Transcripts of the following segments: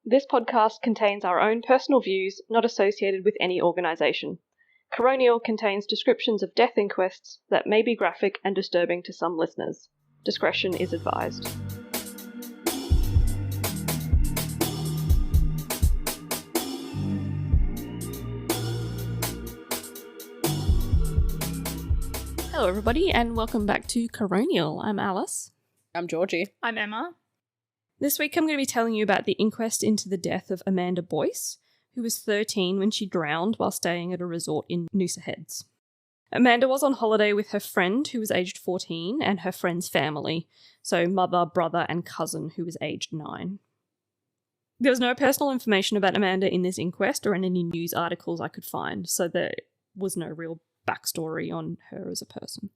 This podcast contains our own personal views, not associated with any organisation. Coronial contains descriptions of death inquests that may be graphic and disturbing to some listeners. Discretion is advised. Hello everybody and welcome back to Coronial. I'm Alice. I'm Georgie. I'm Emma. This week I'm going to be telling you about the inquest into the death of Amanda Boyce, who was 13 when she drowned while staying at a resort in Noosa Heads. Amanda was on holiday with her friend, who was aged 14, and her friend's family, so mother, brother, and cousin, who was aged 9. There was no personal information about Amanda in this inquest or in any news articles I could find, so there was no real backstory on her as a person.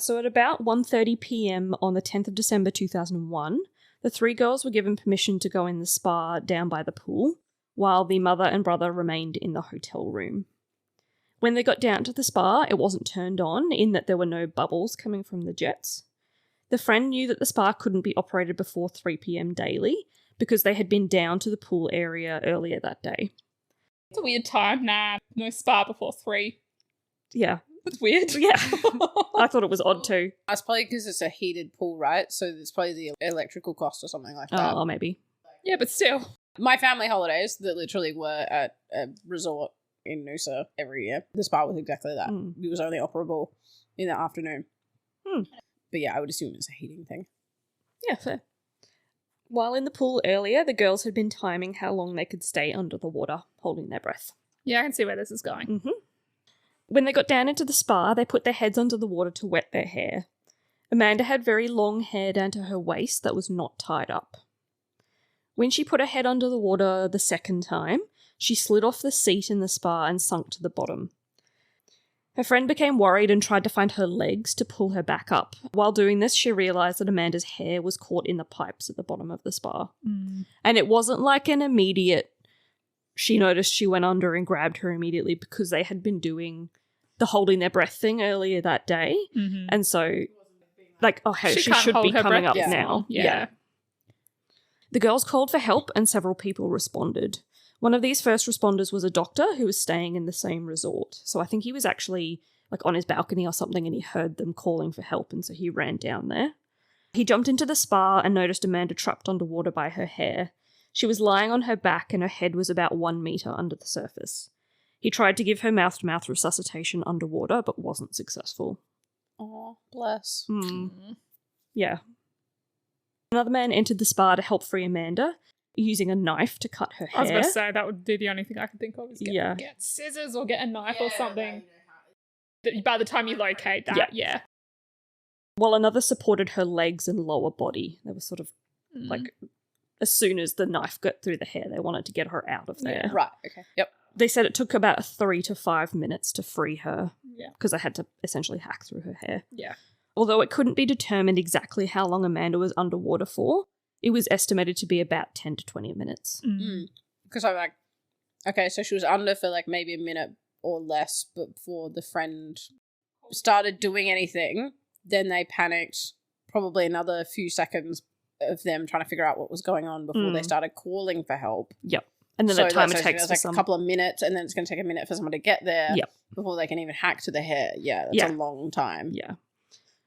So at about 1:30 p.m. on the 10th of December 2001, the three girls were given permission to go in the spa down by the pool, while the mother and brother remained in the hotel room. When they got down to the spa, it wasn't turned on, in that there were no bubbles coming from the jets. The friend knew that the spa couldn't be operated before 3 p.m. daily, because they had been down to the pool area earlier that day. It's a weird time. Nah, no spa before 3. Yeah. It's weird. Yeah. I thought it was odd too. That's probably because it's a heated pool, right? So it's probably the electrical cost or something like that. Oh, maybe. Yeah, but still. My family holidays that literally were at a resort in Noosa every year. The spa was exactly that. It was only operable in the afternoon. But yeah, I would assume it's a heating thing. Yeah, fair. While in the pool earlier, the girls had been timing how long they could stay under the water, holding their breath. Yeah, I can see where this is going. Mm-hmm. When they got down into the spa, they put their heads under the water to wet their hair. Amanda had very long hair down to her waist that was not tied up. When she put her head under the water the second time, she slid off the seat in the spa and sunk to the bottom. Her friend became worried and tried to find her legs to pull her back up. While doing this, she realised that Amanda's hair was caught in the pipes at the bottom of the spa. And it wasn't like an immediate, she noticed she went under and grabbed her immediately, because they had been doing the holding their breath thing earlier that day. Mm-hmm. And so, like, oh, hey, she should be coming up now. Yeah. The girls called for help and several people responded. One of these first responders was a doctor who was staying in the same resort. So I think he was actually like on his balcony or something and he heard them calling for help, and so he ran down there. He jumped into the spa and noticed Amanda trapped underwater by her hair. She was lying on her back and her head was about 1 metre under the surface. He tried to give her mouth-to-mouth resuscitation underwater, but wasn't successful. Oh, bless. Yeah. Another man entered the spa to help free Amanda, using a knife to cut her hair. I was going to say, that would be the only thing I could think of, is get scissors or get a knife or something. By the time you locate that, yeah. While another supported her legs and lower body. They were sort of like, as soon as the knife got through the hair, they wanted to get her out of there. Yeah. Right, okay, yep. They said it took about 3 to 5 minutes to free her, because they had to essentially hack through her hair. Yeah. Although it couldn't be determined exactly how long Amanda was underwater for, it was estimated to be about 10 to 20 minutes. Because I'm like, okay, so she was under for like maybe a minute or less before the friend started doing anything. Then they panicked, probably another few seconds of them trying to figure out what was going on before they started calling for help. Yep. And then the time it takes like a couple of minutes, and then it's going to take a minute for someone to get there before they can even hack to the hair. Yeah, that's a long time. Yeah.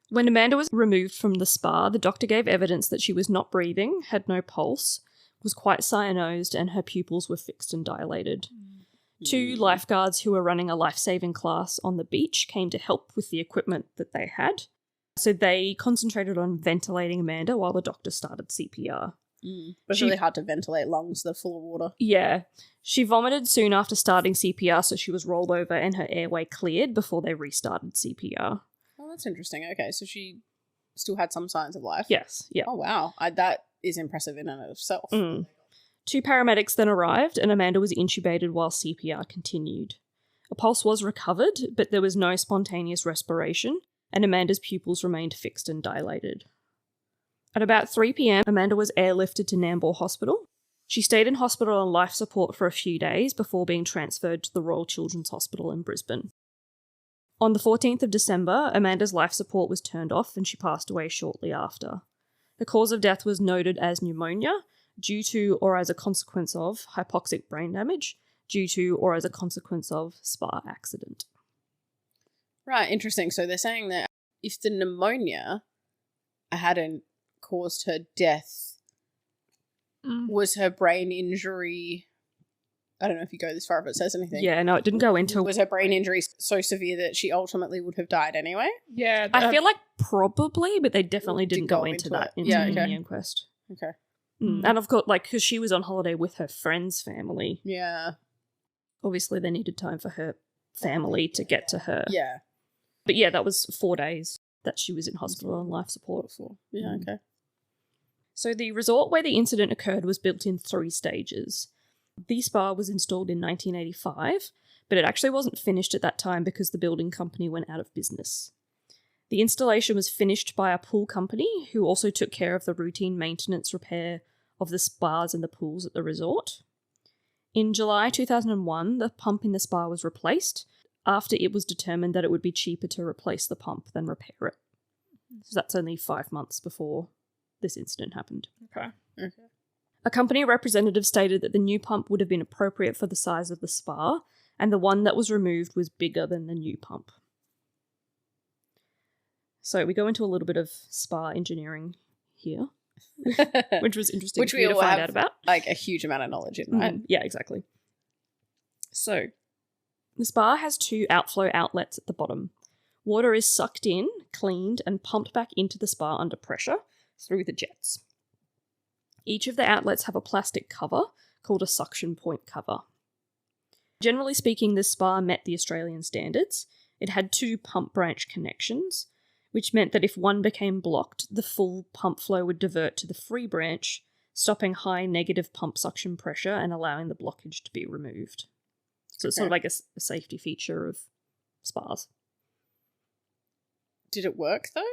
When Amanda was removed from the spa, the doctor gave evidence that she was not breathing, had no pulse, was quite cyanosed, and her pupils were fixed and dilated. 2 lifeguards who were running a life-saving class on the beach came to help with the equipment that they had. So they concentrated on ventilating Amanda while the doctor started CPR. It's really hard to ventilate lungs that are full of water. Yeah. She vomited soon after starting CPR, so she was rolled over and her airway cleared before they restarted CPR. Oh, that's interesting. Okay, so she still had some signs of life. Yes, yeah. Oh, wow. That is impressive in and of itself. 2 paramedics then arrived and Amanda was intubated while CPR continued. A pulse was recovered, but there was no spontaneous respiration, and Amanda's pupils remained fixed and dilated. At about 3 p.m, Amanda was airlifted to Nambour Hospital. She stayed in hospital on life support for a few days before being transferred to the Royal Children's Hospital in Brisbane. On the 14th of December, Amanda's life support was turned off and she passed away shortly after. The cause of death was noted as pneumonia, due to or as a consequence of hypoxic brain damage, due to or as a consequence of spa accident. Right, interesting. So they're saying that if the pneumonia hadn't caused her death, was her brain injury... I don't know if you go this far if it says anything. Yeah, no, it didn't go into... Was her brain injury so severe that she ultimately would have died anyway? Yeah. I feel like probably, but they definitely didn't go into that in the inquest. Okay. And of course, like, because she was on holiday with her friend's family. Yeah. Obviously, they needed time for her family to get to her. Yeah. But yeah, that was 4 days that she was in hospital on life support for. Yeah, okay. So the resort where the incident occurred was built in 3 stages. The spa was installed in 1985, but it actually wasn't finished at that time because the building company went out of business. The installation was finished by a pool company who also took care of the routine maintenance repair of the spas and the pools at the resort. In July 2001, the pump in the spa was replaced after it was determined that it would be cheaper to replace the pump than repair it. So that's only 5 months before this incident happened. Okay. A company representative stated that the new pump would have been appropriate for the size of the spa, and the one that was removed was bigger than the new pump. So we go into a little bit of spa engineering here, which was interesting which for we me to all find have out about. Like a huge amount of knowledge in, right? Yeah, exactly. So the spa has 2 outflow outlets at the bottom. Water is sucked in, cleaned, and pumped back into the spa under pressure through the jets. Each of the outlets have a plastic cover called a suction point cover. Generally speaking, this spa met the Australian standards. It had 2 pump branch connections, which meant that if one became blocked, the full pump flow would divert to the free branch, stopping high negative pump suction pressure and allowing the blockage to be removed. So it's sort of like a safety feature of spas. Did it work, though?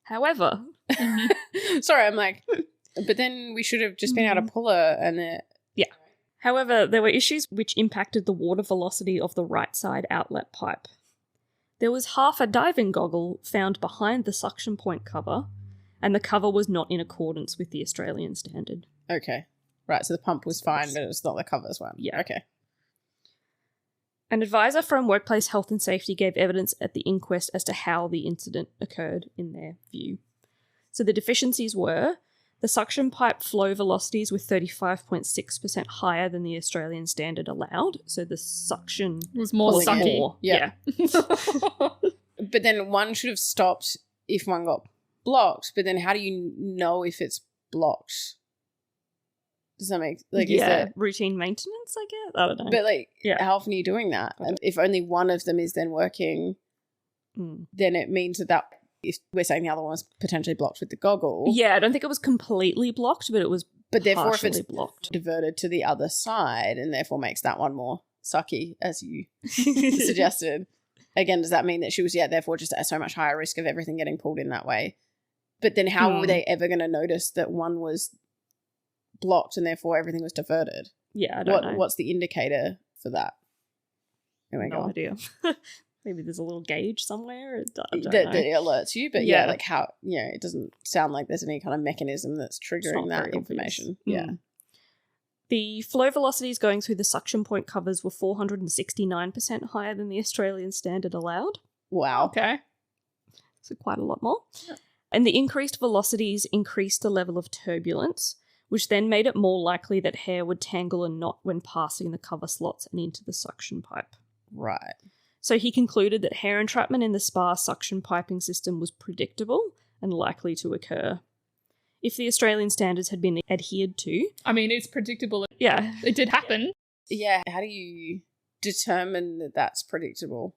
However... Sorry, I'm like... But then we should have just been able to pull her and it... Yeah. However, there were issues which impacted the water velocity of the right side outlet pipe. There was half a diving goggle found behind the suction point cover, and the cover was not in accordance with the Australian standard. Okay. Right, so the pump was fine, but it was not the covers one. Yeah. Okay. An advisor from Workplace Health and Safety gave evidence at the inquest as to how the incident occurred in their view. So the deficiencies were the suction pipe flow velocities were 35.6% higher than the Australian standard allowed. So the suction was more sucky. More. Yeah. But then one should have stopped if one got blocked. But then how do you know if it's blocked? Does that make... like? Is that routine maintenance, I guess? I don't know. But how often are you doing that? And if only one of them is then working, then it means that if we're saying the other one was potentially blocked with the goggle. Yeah, I don't think it was completely blocked, but it was therefore if it's blocked, diverted to the other side and therefore makes that one more sucky, as you suggested. Again, does that mean that she was, therefore just at so much higher risk of everything getting pulled in that way? But then how were they ever going to notice that one was blocked and therefore everything was diverted? Yeah, I don't know. What's the indicator for that? No idea. Maybe there's a little gauge somewhere that alerts you, but like how, it doesn't sound like there's any kind of mechanism that's triggering that information. Yeah. The flow velocities going through the suction point covers were 469% higher than the Australian standard allowed. Wow. Okay. So quite a lot more. Yeah. And the increased velocities increased the level of turbulence, which then made it more likely that hair would tangle and knot when passing the cover slots and into the suction pipe. Right. So he concluded that hair entrapment in the spa suction piping system was predictable and likely to occur. If the Australian standards had been adhered to... I mean, it's predictable. Yeah. It did happen. Yeah. How do you determine that that's predictable?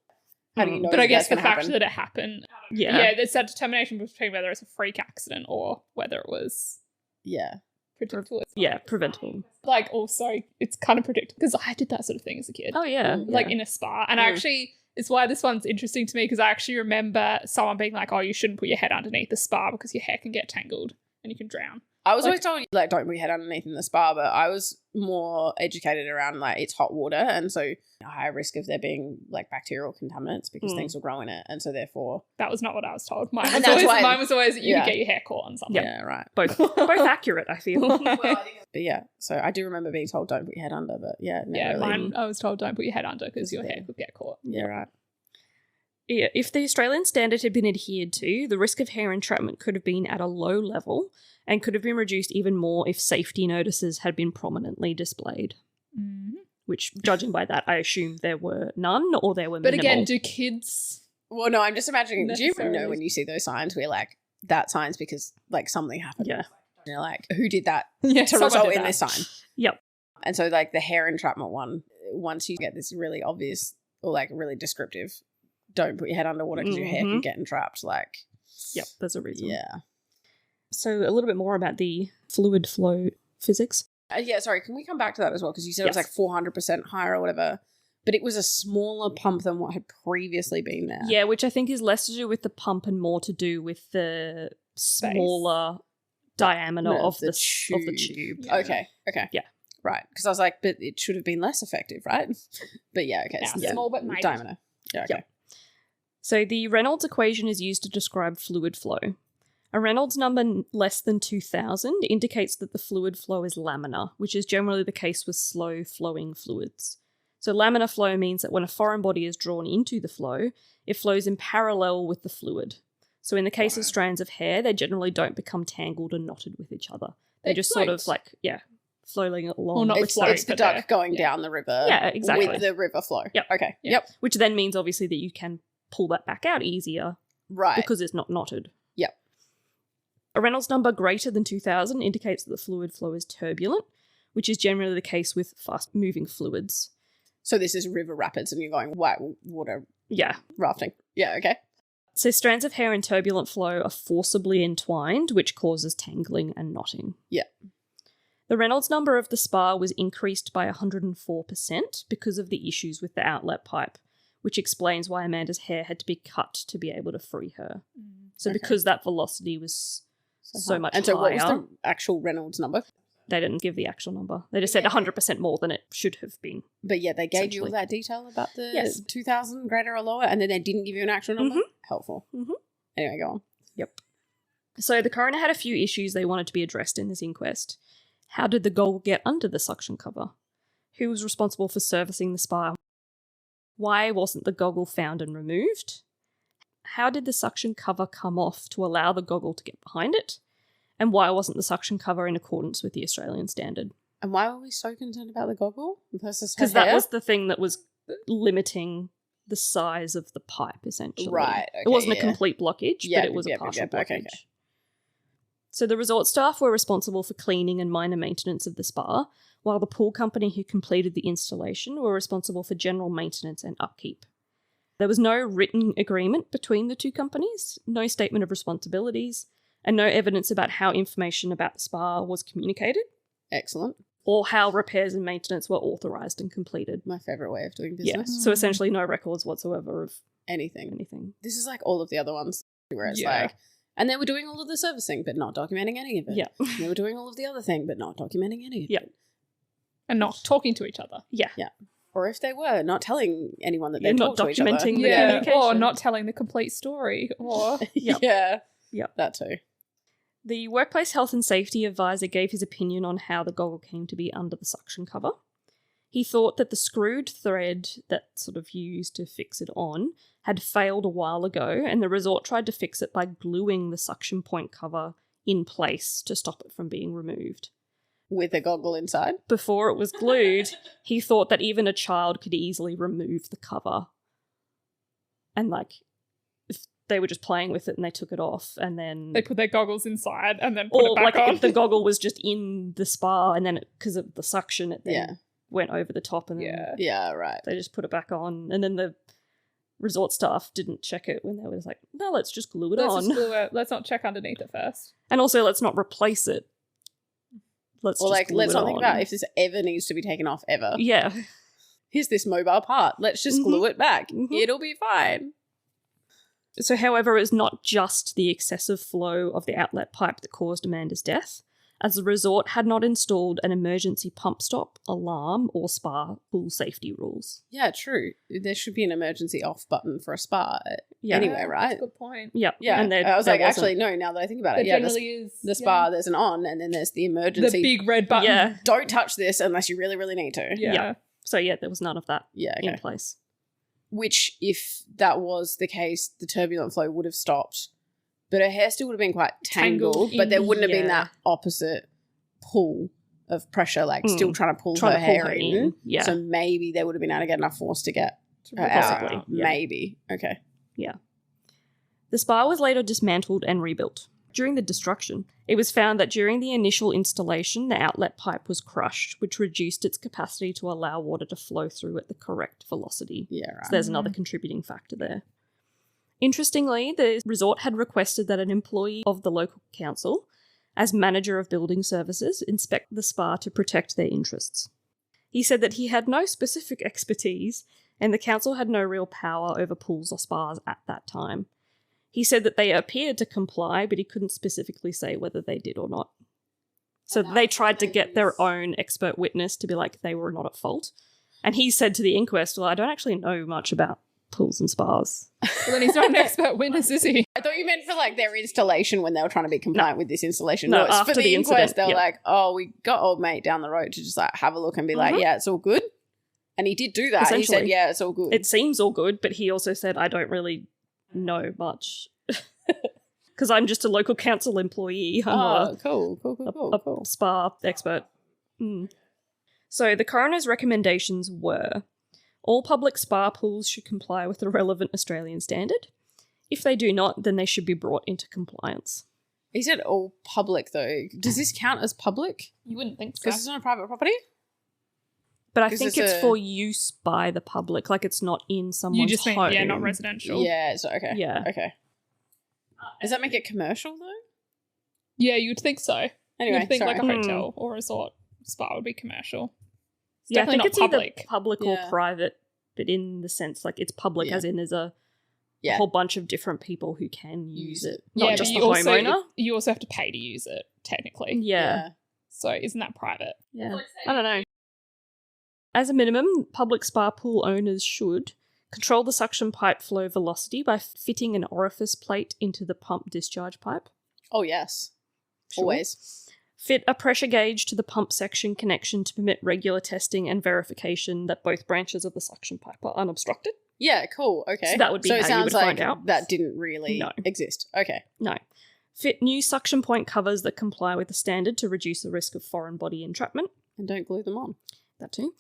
How do you know But I guess the fact that it happened... Yeah, there's that determination between whether it's a freak accident or whether it was... Yeah. Predictable. Yeah, preventable. Like, also, it's kind of predictable because I did that sort of thing as a kid. Oh, yeah. Like in a spa. And actually, it's why this one's interesting to me because I actually remember someone being like, oh, you shouldn't put your head underneath the spa because your hair can get tangled and you can drown. I was always told, like, don't put your head underneath in the spa, but I was more educated around, like, it's hot water, and so a higher risk of there being, like, bacterial contaminants because things will grow in it, and so therefore... That was not what I was told. Mine was always you could get your hair caught on something. Yeah, right. Both accurate, I feel. But yeah, so I do remember being told don't put your head under, but yeah. Really. Mine, I was told don't put your head under because your hair could get caught. Yeah, right. Yeah, if the Australian standard had been adhered to, the risk of hair entrapment could have been at a low level and could have been reduced even more if safety notices had been prominently displayed. Mm-hmm. Which, judging by that, I assume there were none or there were But minimal. again, do kids... Well, no, I'm just imagining, do you know when you see those signs where, like, that sign's because, like, something happened? Yeah. You're like, who did that Yeah, to result in this sign? Yep. And so, like, the hair entrapment one, once you get this really obvious or, like, really descriptive, don't put your head underwater because your hair can get entrapped, like... Yep, there's a reason. Yeah. So a little bit more about the fluid flow physics. Yeah, sorry, can we come back to that as well? Because you said it was like 400% higher or whatever, but it was a smaller pump than what had previously been there. Yeah, which I think is less to do with the pump and more to do with the smaller diameter of the tube. Yeah. Okay. Yeah. Right, because I was like, but it should have been less effective, right? But yeah, okay. Yeah, small but mighty. Diameter. Yeah, okay. Yeah. So the Reynolds equation is used to describe fluid flow. A Reynolds number less than 2000 indicates that the fluid flow is laminar, which is generally the case with slow-flowing fluids. So laminar flow means that when a foreign body is drawn into the flow, it flows in parallel with the fluid. So in the case of strands of hair, they generally don't become tangled and knotted with each other. They just sort of like, flowing along. Well, not It's the duck going down the river. Yeah, exactly. With the river flow. Yep. Okay. Yep. Yep. Which then means obviously that you can pull that back out easier. Right. Because it's not knotted. Yep. A Reynolds number greater than 2000 indicates that the fluid flow is turbulent, which is generally the case with fast-moving fluids. So this is river rapids and you're going white water Yeah. rafting. Yeah, okay. So strands of hair in turbulent flow are forcibly entwined, which causes tangling and knotting. Yeah. The Reynolds number of the spar was increased by 104% because of the issues with the outlet pipe, which explains why Amanda's hair had to be cut to be able to free her. So because that velocity was so much higher. And so what was the actual Reynolds number? They didn't give the actual number. They just said 100% more than it should have been. But yeah, they gave you all that detail about the 2000 greater or lower, and then they didn't give you an actual number? Helpful. Anyway, go on. Yep. So the coroner had a few issues they wanted to be addressed in this inquest. How did the goggle get under the suction cover? Who was responsible for servicing the spar? Why wasn't the goggle found and removed? How did the suction cover come off to allow the goggle to get behind it? And why wasn't the suction cover in accordance with the Australian standard? And why were we so concerned about the goggle versus her Because hair? that was the thing that was limiting the size of the pipe, essentially. Right, okay, it wasn't a complete blockage, but it was a partial blockage. Okay. So the resort staff were responsible for cleaning and minor maintenance of the spa, while the pool company who completed the installation were responsible for general maintenance and upkeep. There was no written agreement between the two companies, no statement of responsibilities, and no evidence about how information about the spa was communicated. Excellent. Or how repairs and maintenance were authorised and completed. My favourite way of doing business. Yeah, so essentially no records whatsoever of anything. This is like all of the other ones where it's like, and they were doing all of the servicing but not documenting any of it. Yeah. They were doing all of the other thing but not documenting any of it. And not talking to each other. Yeah. Yeah. Or if they were, not telling anyone that they not talked to each other. documenting the communication. Or not telling the complete story. Or Yeah. Yep. That too. The workplace health and safety advisor gave his opinion on how the goggle came to be under the suction cover. He thought that the screwed thread that sort of used to fix it on had failed a while ago, and the resort tried to fix it by gluing the suction point cover in place to stop it from being removed. With a goggle inside? Before it was glued, he thought that even a child could easily remove the cover. And if they were just playing with it and they took it off and then... They put their goggles inside and then put it back on. If the goggle was just in the spa and then because of the suction it then went over the top and then right. They just put it back on, and then the resort staff didn't check it when they were like, no, let's just glue it on. Let's just glue it. Let's not check underneath it first. And also let's not replace it. Let's not think about if this ever needs to be taken off ever. Yeah. Here's this mobile part. Let's just glue it back. It'll be fine. So, however, it's not just the excessive flow of the outlet pipe that caused Amanda's death. as the resort had not installed an emergency pump stop, alarm, or spa pool safety rules. Yeah, true. There should be an emergency off button for a spa Yeah. anyway, right? That's a good point. Yep. Yeah. And I was there like, wasn't. actually, no, now that I think about There it, yeah, generally is. the spa, there's an on, and then there's the The emergency. big red button. Yeah. Don't touch this unless you really, really need to. Yeah. So, yeah, there was none of that Yeah, in okay. place. Which, if that was the case, the turbulent flow would have stopped. But her hair still would have been quite tangled, but there wouldn't have been Yeah. that opposite pull of pressure, like still trying to pull Trying her to pull hair her in. in. Yeah. So maybe they would have been able to get enough force to get her Possibly, out. yeah. Maybe. Okay. The spa was later dismantled and rebuilt. During the destruction, it was found that during the initial installation, the outlet pipe was crushed, which reduced its capacity to allow water to flow through at the correct velocity. Yeah, right. So there's another contributing factor there. Interestingly, the resort had requested that an employee of the local council, as manager of building services, inspect the spa to protect their interests. He said that he had no specific expertise, and the council had no real power over pools or spas at that time. He said that they appeared to comply, but he couldn't specifically say whether they did or not. So they tried to get their own expert witness to be like they were not at fault. And he said to the inquest, well, I don't actually know much about pools and spas. Well, then he's not an expert witness, is he? I thought you meant for like their installation when they were trying to be compliant with this installation. No, it's after for the the inquest. incident, They were yeah. like, "Oh, we got old mate down the road to just like have a look and be like, yeah, it's all good." And he did do that. He said, Essentially. "Yeah, it's all good." It seems all good, but he also said, I don't really know much. Because I'm just a local council employee. I'm a spa expert. So the coroner's recommendations were all public spa pools should comply with the relevant Australian standard. If they do not, then they should be brought into compliance. He said all public though. Does this count as public? You wouldn't think so. Because it's on a private property? But I 'Cause think it's it's a- for use by the public, like it's not in someone's You just mean, home. yeah, not residential. Yeah, so okay. Yeah. Okay. Does that make it commercial though? Yeah, you'd think so. Anyway, You'd think sorry. like a hotel or resort spa would be commercial. It's Yeah, I definitely think it's not public. either public Yeah. or private, but in the sense like it's public Yeah. as in there's a Yeah. whole bunch of different people who can use it, Yeah, not but just the you also, homeowner. You also have to pay to use it, technically. Yeah. So isn't that private? Yeah. I don't know. As a minimum, public spa pool owners should control the suction pipe flow velocity by fitting an orifice plate into the pump discharge pipe. Oh yes. Sure. Always. Fit a pressure gauge to the pump section connection to permit regular testing and verification that both branches of the suction pipe are unobstructed. Yeah, cool. Okay. So that would be so how it you sounds would like find out. that didn't really No. exist. Okay. No. Fit new suction point covers that comply with the standard to reduce the risk of foreign body entrapment. And don't glue them on. That too.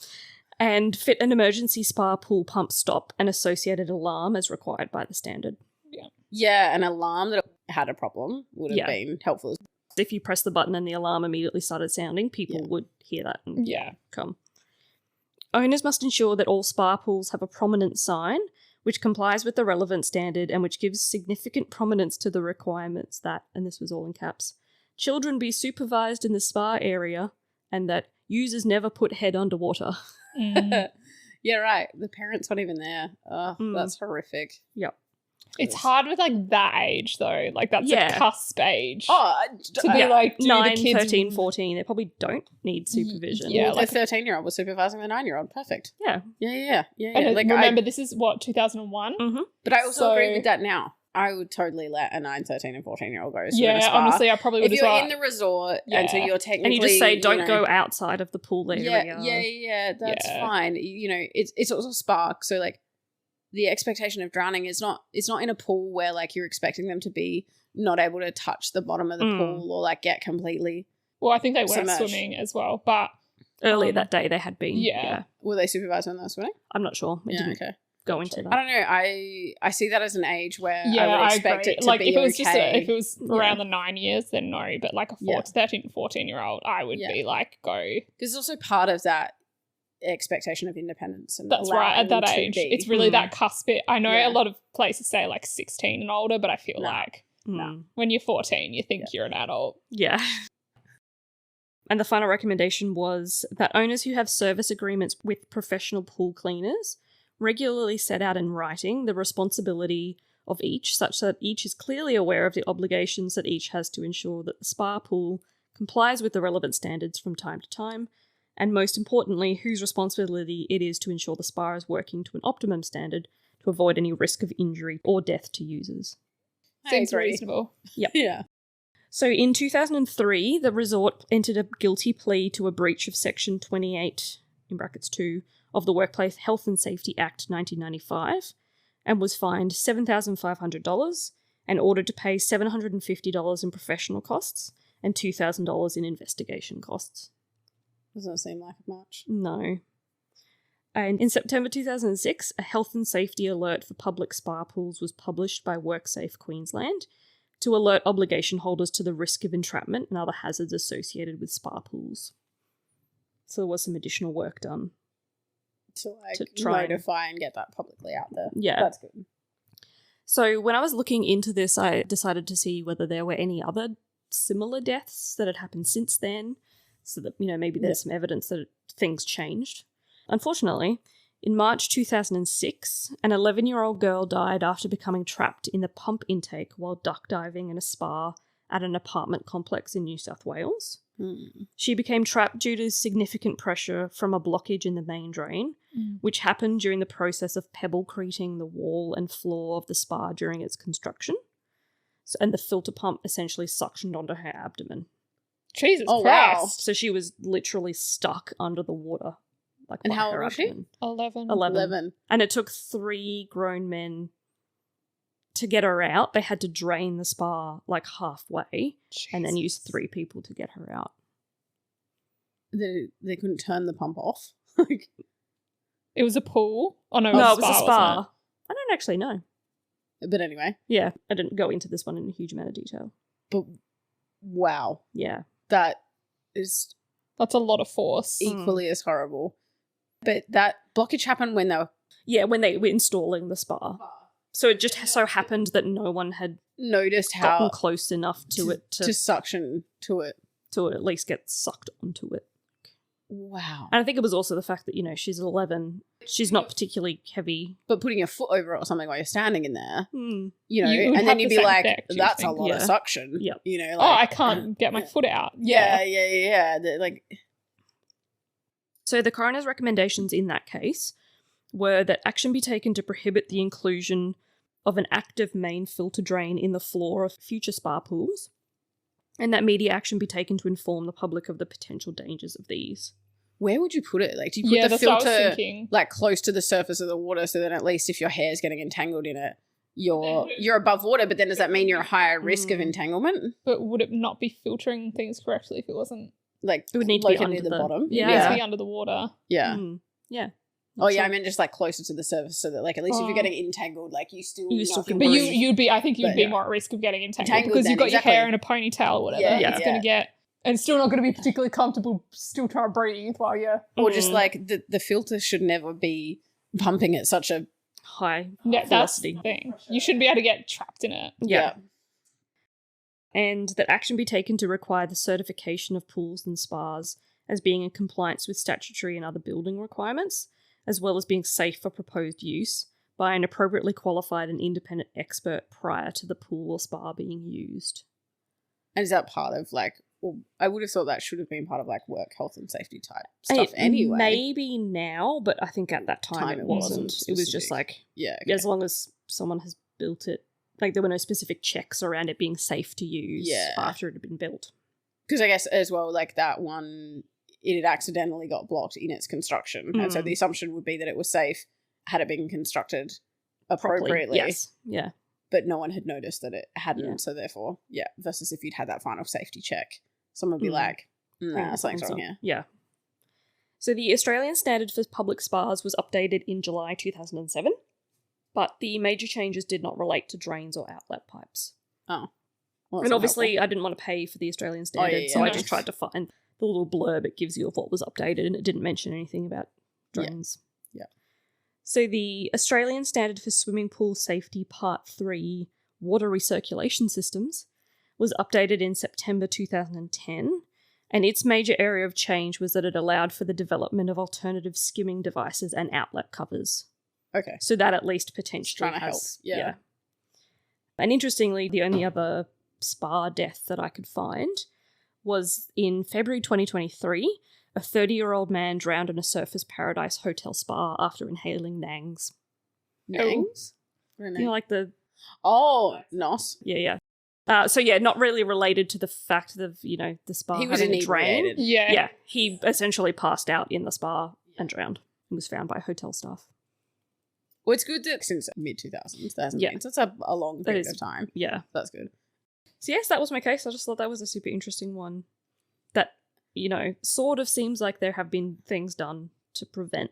And fit an emergency spa pool pump stop and associated alarm as required by the standard. Yeah, an alarm that had a problem would have Yeah. been helpful. If you press the button and the alarm immediately started sounding, people Yeah. would hear that and Yeah. come. Owners must ensure that all spa pools have a prominent sign which complies with the relevant standard and which gives significant prominence to the requirements that, and this was all in caps, children be supervised in the spa area and that users never put head underwater. Mm. Yeah, right. The parents weren't even there. Oh, Mm. that's horrific. Yep. It's hard with like that age though. Like that's Yeah. a cusp age. Oh, to be like, do 9, the kids 13, 14, they probably don't need supervision. Yeah, well, like- the 13-year-old was supervising the 9-year-old. Perfect. Yeah. Yeah. And Like, remember, this is what 2001. but I also agree so- with that now. I would totally let a 9, 13, and 14-year-old go. Yeah, in a spa. honestly, I probably If would as you're well. in the resort and so Yeah. you're technically, And you just say, don't know, go outside of the pool area. Yeah, that's Yeah. fine. You know, it's also spark, so like the expectation of drowning is not in a pool where like you're expecting them to be not able to touch the bottom of the pool or like get completely. Well, I think they were submerged. swimming as well, but Earlier that day they had been. Yeah. Were they supervised when they were swimming? I'm not sure. I didn't Okay. go into that. I don't know. I see that as an age where yeah, I would expect agree. it to like be if it was okay. just if it was around the 9 years, then no. But like a Yeah. 13, 14-year-old, I would be like, go. Because it's also part of that expectation of independence. And That's right. At allowing that to age, be. it's really that cusp bit. I know Yeah. a lot of places say like 16 and older, but I feel No. like Mm. when you're 14, you think you're an adult. Yeah. And the final recommendation was that owners who have service agreements with professional pool cleaners regularly set out in writing the responsibility of each, such that each is clearly aware of the obligations that each has to ensure that the spa pool complies with the relevant standards from time to time, and most importantly, whose responsibility it is to ensure the spa is working to an optimum standard to avoid any risk of injury or death to users. Seems reasonable. Yep. Yeah. So in 2003, the resort entered a guilty plea to a breach of Section 28 in brackets 2 of the Workplace Health and Safety Act 1995 and was fined $7,500 and ordered to pay $750 in professional costs and $2,000 in investigation costs. Doesn't seem like much. No. And in September 2006, a health and safety alert for public spa pools was published by WorkSafe Queensland to alert obligation holders to the risk of entrapment and other hazards associated with spa pools. So there was some additional work done. To try notify and get that publicly out there. Yeah. That's good. So when I was looking into this, I decided to see whether there were any other similar deaths that had happened since then, so that, maybe there's some evidence that things changed. Unfortunately, in March 2006, an 11-year-old girl died after becoming trapped in the pump intake while duck diving in a spa at an apartment complex in New South Wales. She became trapped due to significant pressure from a blockage in the main drain, which happened during the process of pebble-creting the wall and floor of the spa during its construction. And the filter pump essentially suctioned onto her abdomen. Jesus Christ. Wow. So she was literally stuck under the water. And by how her old was she? abdomen. 11. 11. And it took 3 grown men to get her out. They had to drain the spa halfway and then use 3 people to get her out. They couldn't turn the pump off? It was a pool? Oh, no, It was a wasn't spa. I don't actually know. But anyway. Yeah, I didn't go into this one in a huge amount of detail. But wow. Yeah. That is That's a lot of force. equally as horrible. But that blockage happened when they were... Yeah, when they were installing the spa. So it just so happened that no one had noticed gotten how close enough to it to suction to it. To at least get sucked onto it. Wow. And I think it was also the fact that, she's 11. She's not particularly heavy. But putting your foot over it or something while you're standing in there, You would and have then you'd the be same like, effect, you that's a think. lot of Yeah. suction. Yep. I can't get my foot out. Yeah. So the coroner's recommendations in that case were that action be taken to prohibit the inclusion of an active main filter drain in the floor of future spa pools, and that media action be taken to inform the public of the potential dangers of these. Where would you put it? Do you put the that's what I was filter thinking. close to the surface of the water so then at least if your hair's getting entangled in it, you're above water, but then does that mean you're a higher risk of entanglement? But would it not be filtering things correctly if it wasn't? It would need to be located under near the the- bottom. Yeah. It needs to be under the water. Yeah. Yeah. Oh yeah, I meant just closer to the surface so that at least if you're getting entangled, you still can But breathe. you'd be, I think you'd But, be yeah. more at risk of getting entangled Entangled because then, you've got exactly. your hair in a ponytail or whatever. Yeah, It's yeah. going to get, and still not going to be particularly comfortable still trying to breathe while you're... or just the filter should never be pumping at such a High Yeah, that's the velocity. thing. You shouldn't be able to get trapped in it. Yeah. And that action be taken to require the certification of pools and spas as being in compliance with statutory and other building requirements, as well as being safe for proposed use by an appropriately qualified and independent expert prior to the pool or spa being used. And is that part of well, I would have thought that should have been part of work health and safety type stuff anyway. Maybe now, but I think at that time it wasn't. It was just specific. Yeah. as long as someone has built it, there were no specific checks around it being safe to use after it had been built. Because I guess as well, that one, it had accidentally got blocked in its construction. And so the assumption would be that it was safe had it been constructed appropriately. Yes. Yeah. But no one had noticed that it hadn't. Yeah. So therefore, versus if you'd had that final safety check, someone would be like, nah, something's wrong here. Yeah. So the Australian standard for public spas was updated in July 2007, but the major changes did not relate to drains or outlet pipes. Oh. Well, that's And not obviously helpful. I didn't want to pay for the Australian standard, so I just tried to find the little blurb it gives you of what was updated, and it didn't mention anything about drains. Yeah. So the Australian Standard for Swimming Pool Safety Part 3 Water Recirculation Systems was updated in September 2010, and its major area of change was that it allowed for the development of alternative skimming devices and outlet covers. Okay. So that at least potentially Trying to help, yeah. And interestingly, the only other spa death that I could find was in February 2023. A 30-year-old man drowned in a Surfers Paradise hotel spa after inhaling nangs. Nangs? You know, like the... Oh, nos. Yeah. So, not really related to the fact of, the spa He was having a drain. inebriated. Yeah, he essentially passed out in the spa and drowned and was found by hotel staff. Well, it's good that since mid-2000s, there hasn't been. So it's a long period of time. Yeah. That's good. So, yes, that was my case. I just thought that was a super interesting one that, sort of seems like there have been things done to prevent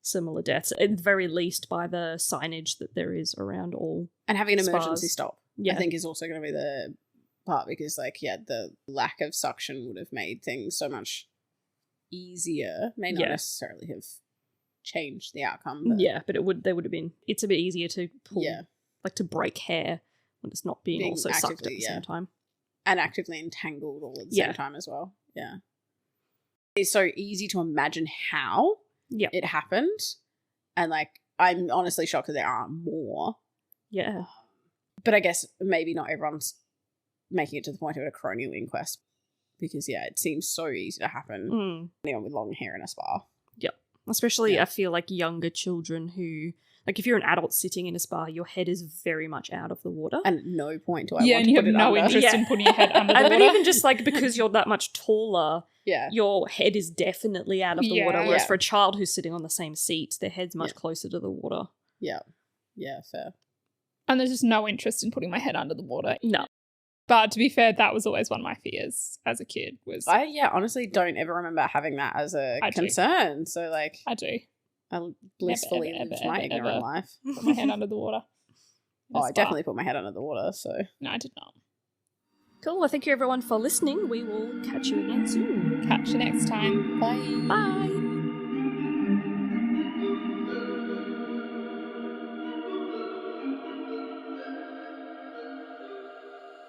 similar deaths, at the very least by the signage that there is around all And having an spas. emergency stop, I think, is also going to be the part because, the lack of suction would have made things so much easier. May not necessarily have changed the outcome. But it's a bit easier to pull, to break hair when it's not being also sucked at the same time. And actively entangled all at the same time as well. Yeah. It's so easy to imagine how it happened. And, I'm honestly shocked that there aren't more. Yeah. But I guess maybe not everyone's making it to the point of a coronial inquest because, it seems so easy to happen. Anyone with long hair in a spa. Yep. Especially, I feel like younger children who... if you're an adult sitting in a spa, your head is very much out of the water. And at no point do I and want to you put have it no under. interest in putting your head under the water. But even just, because you're that much taller, your head is definitely out of the water. Whereas for a child who's sitting on the same seat, their head's much closer to the water. Yeah. Yeah, fair. And there's just no interest in putting my head under the water. No. But to be fair, that was always one of my fears as a kid. I honestly don't ever remember having that as a concern. So, I do. I blissfully lived my ignorant life. Put my head under the water. I definitely put my head under the water, so... No, I did not. Cool. Well, thank you everyone for listening. We will catch you again soon. Catch you next time. Bye. Bye.